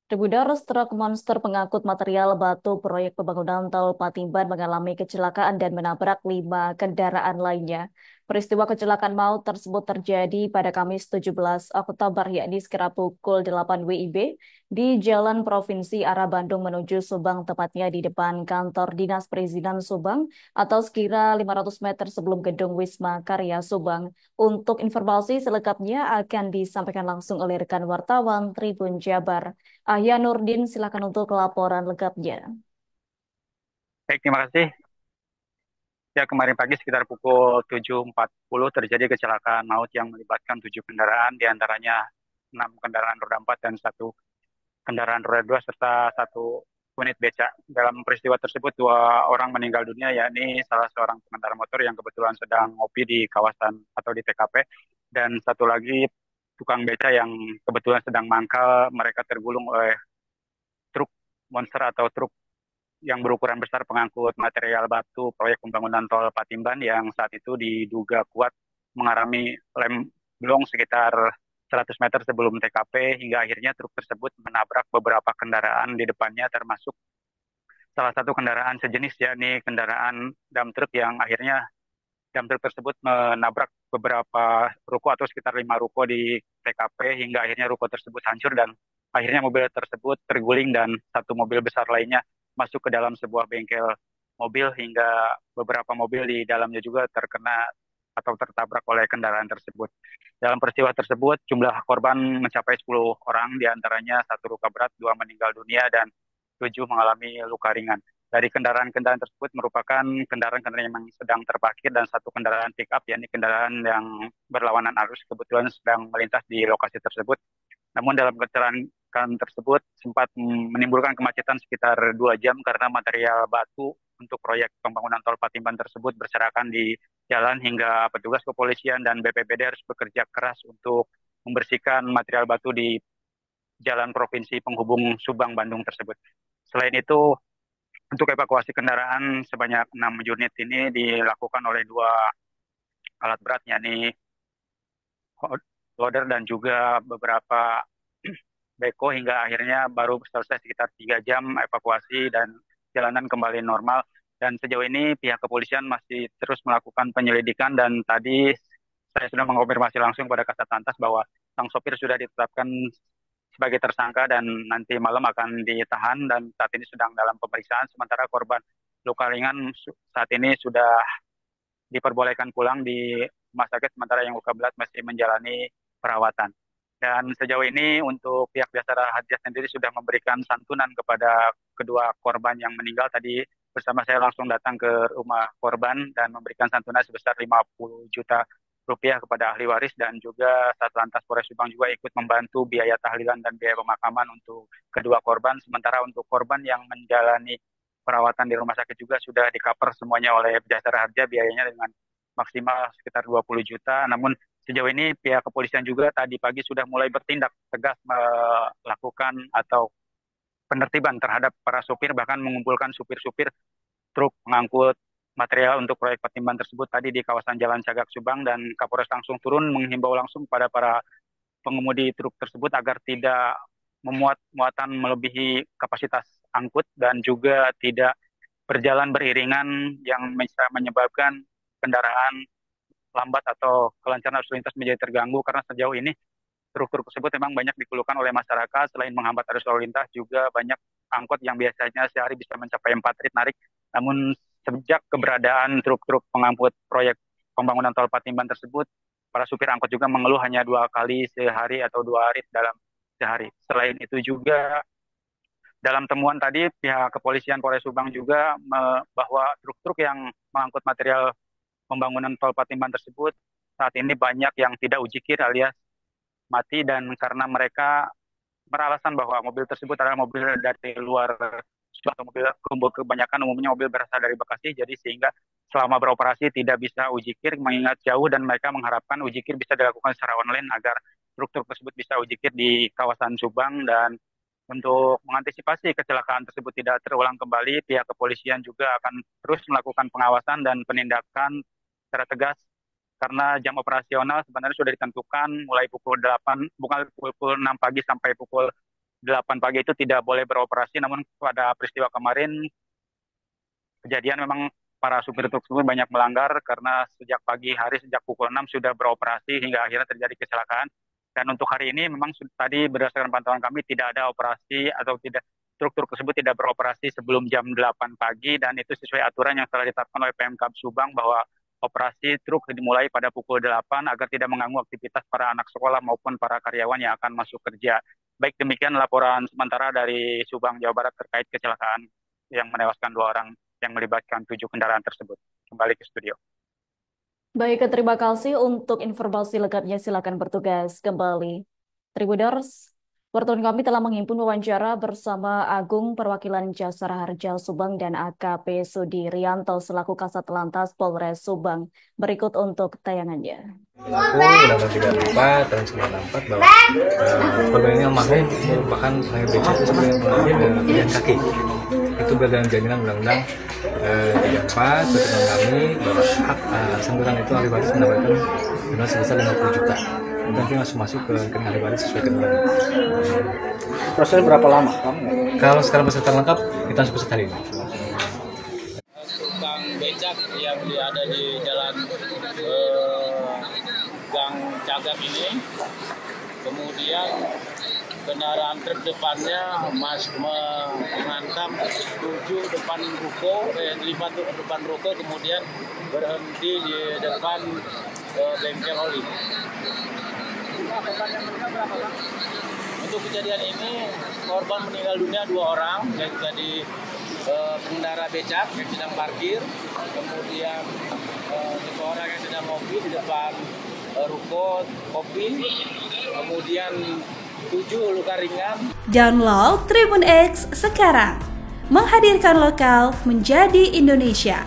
Debuder truk monster pengangkut material batu proyek pembangunan tol Patimban mengalami kecelakaan dan menabrak 5 kendaraan lainnya. Peristiwa kecelakaan maut tersebut terjadi pada Kamis 17 Oktober, yakni sekira pukul 8 WIB di Jalan Provinsi arah Bandung menuju Subang, tepatnya di depan kantor Dinas Perizinan Subang atau sekira 500 meter sebelum gedung Wisma Karya Subang. Untuk informasi selengkapnya akan disampaikan langsung oleh rekan wartawan Tribun Jabar. Ahya Nurdin, silakan untuk laporan lengkapnya. Baik, terima kasih. Ya, kemarin pagi sekitar pukul 7.40 terjadi kecelakaan maut yang melibatkan 7 kendaraan, diantaranya 6 kendaraan roda 4 dan 1 kendaraan roda 2 serta 1 unit beca. Dalam peristiwa tersebut, 2 orang meninggal dunia, yakni salah seorang pengendara motor yang kebetulan sedang ngopi di kawasan atau di TKP, dan satu lagi tukang beca yang kebetulan sedang mangkal. Mereka tergulung oleh truk monster atau truk yang berukuran besar pengangkut material batu proyek pembangunan tol Patimban yang saat itu diduga kuat mengalami lem blong sekitar 100 meter sebelum TKP, hingga akhirnya truk tersebut menabrak beberapa kendaraan di depannya, termasuk salah satu kendaraan sejenis, yakni kendaraan dump truck, yang akhirnya dump truck tersebut menabrak beberapa ruko atau sekitar 5 ruko di TKP, hingga akhirnya ruko tersebut hancur dan akhirnya mobil tersebut terguling dan satu mobil besar lainnya masuk ke dalam sebuah bengkel mobil, hingga beberapa mobil di dalamnya juga terkena atau tertabrak oleh kendaraan tersebut. Dalam peristiwa tersebut, jumlah korban mencapai 10 orang, diantaranya 1 luka berat, 2 meninggal dunia, dan 7 mengalami luka ringan. Dari kendaraan-kendaraan tersebut merupakan kendaraan-kendaraan yang sedang terparkir dan 1 kendaraan pick up, yakni kendaraan yang berlawanan arus, kebetulan sedang melintas di lokasi tersebut. Namun dalam kecelakaan tersebut sempat menimbulkan kemacetan sekitar 2 jam karena material batu untuk proyek pembangunan tol Patimban tersebut berserakan di jalan, hingga petugas kepolisian dan BPBD harus bekerja keras untuk membersihkan material batu di jalan provinsi penghubung Subang Bandung tersebut. Selain itu, untuk evakuasi kendaraan sebanyak 6 unit ini dilakukan oleh 2 alat berat, yakni loader dan juga beberapa beko, hingga akhirnya baru selesai sekitar 3 jam evakuasi dan jalanan kembali normal. Dan sejauh ini pihak kepolisian masih terus melakukan penyelidikan, dan tadi saya sudah mengonfirmasi langsung pada Kasat Lantas bahwa sang sopir sudah ditetapkan sebagai tersangka dan nanti malam akan ditahan, dan saat ini sedang dalam pemeriksaan. Sementara korban luka ringan saat ini sudah diperbolehkan pulang di rumah sakit, sementara yang luka berat masih menjalani perawatan. Dan sejauh ini untuk pihak Jasara Harja sendiri sudah memberikan santunan kepada kedua korban yang meninggal. Tadi bersama saya langsung datang ke rumah korban dan memberikan santunan sebesar 50 juta rupiah kepada ahli waris, dan juga Satlantas Polres Subang juga ikut membantu biaya tahlilan dan biaya pemakaman untuk kedua korban. Sementara untuk korban yang menjalani perawatan di rumah sakit juga sudah di-cover semuanya oleh Jasara Harja biayanya dengan maksimal sekitar 20 juta. Namun sejauh ini pihak kepolisian juga tadi pagi sudah mulai bertindak tegas melakukan atau penertiban terhadap para supir, bahkan mengumpulkan supir-supir truk pengangkut material untuk proyek Patimban tersebut tadi di kawasan Jalan Cagak Subang, dan Kapolres langsung turun menghimbau langsung pada para pengemudi truk tersebut agar tidak memuat muatan melebihi kapasitas angkut dan juga tidak berjalan beriringan yang bisa menyebabkan kendaraan lambat atau kelancaran arus lintas menjadi terganggu, karena sejauh ini truk-truk tersebut memang banyak dikeluhkan oleh masyarakat. Selain menghambat arus lalu lintas, juga banyak angkot yang biasanya sehari bisa mencapai 4 rit narik. Namun sejak keberadaan truk-truk pengangkut proyek pembangunan tol Patimban tersebut, para supir angkot juga mengeluh hanya 2 kali sehari atau 2 rit dalam sehari. Selain itu juga dalam temuan tadi pihak kepolisian Polres Subang juga bahwa truk-truk yang mengangkut material pembangunan tol Patimban tersebut saat ini banyak yang tidak ujikir alias mati, dan karena mereka beralasan bahwa mobil tersebut adalah mobil dari luar suatu mobil, kebanyakan umumnya mobil berasal dari Bekasi, jadi sehingga selama beroperasi tidak bisa ujikir mengingat jauh, dan mereka mengharapkan ujikir bisa dilakukan secara online agar truk-truk tersebut bisa ujikir di kawasan Subang. Dan untuk mengantisipasi kecelakaan tersebut tidak terulang kembali, pihak kepolisian juga akan terus melakukan pengawasan dan penindakan secara tegas, karena jam operasional sebenarnya sudah ditentukan mulai pukul 8, bukan pukul 6 pagi sampai pukul 8 pagi itu tidak boleh beroperasi, namun pada peristiwa kemarin kejadian memang para supir truk tersebut banyak melanggar karena sejak pagi hari, sejak pukul 6 sudah beroperasi hingga akhirnya terjadi kecelakaan. Dan untuk hari ini memang tadi berdasarkan pantauan kami tidak ada operasi atau tidak truk-truk tersebut tidak beroperasi sebelum jam 8 pagi dan itu sesuai aturan yang telah ditetapkan oleh Pemkab Subang bahwa operasi truk dimulai pada pukul 8 agar tidak mengganggu aktivitas para anak sekolah maupun para karyawan yang akan masuk kerja. Baik demikian laporan sementara dari Subang, Jawa Barat terkait kecelakaan yang menewaskan 2 orang yang melibatkan 7 kendaraan tersebut. Kembali ke studio. Baik, terima kasih untuk informasi lengkapnya. Silakan bertugas kembali. Tribuners, wartawan kami telah menghimpun wawancara bersama Agung Perwakilan Jasara Harja Subang dan AKP Sudiryanto selaku Kasat Lantas Polres Subang. Berikut untuk tayangannya. Berlaku Undang-Undang 34 tahun 94 bahwa korban ini almarhum merupakan pengendara becak sebagai pilihan kaki. Itu berdasarkan jaminan Undang-Undang 34 tentang kami bahwa hak santunan itu ahli waris mendapatkan dana sebesar 50 juta. Nanti langsung masuk ke rekening ahli waris sesuai ketentuan. Proses berapa lama? Kalau sekarang peserta lengkap kita langsung peserta hari ini. Tukang becak yang ada di jalan Gang Cagak ini, kemudian kendaraan truk depannya menghantam 5 depan ruko, kemudian berhenti di depan bengkel oli. Untuk kejadian ini korban meninggal dunia 2 orang, yaitu tadi pengendara becak yang sedang parkir, kemudian 1 orang yang sedang ngopi di depan ruko kopi, kemudian 7 luka ringan. Download Tribun X sekarang, menghadirkan lokal menjadi Indonesia.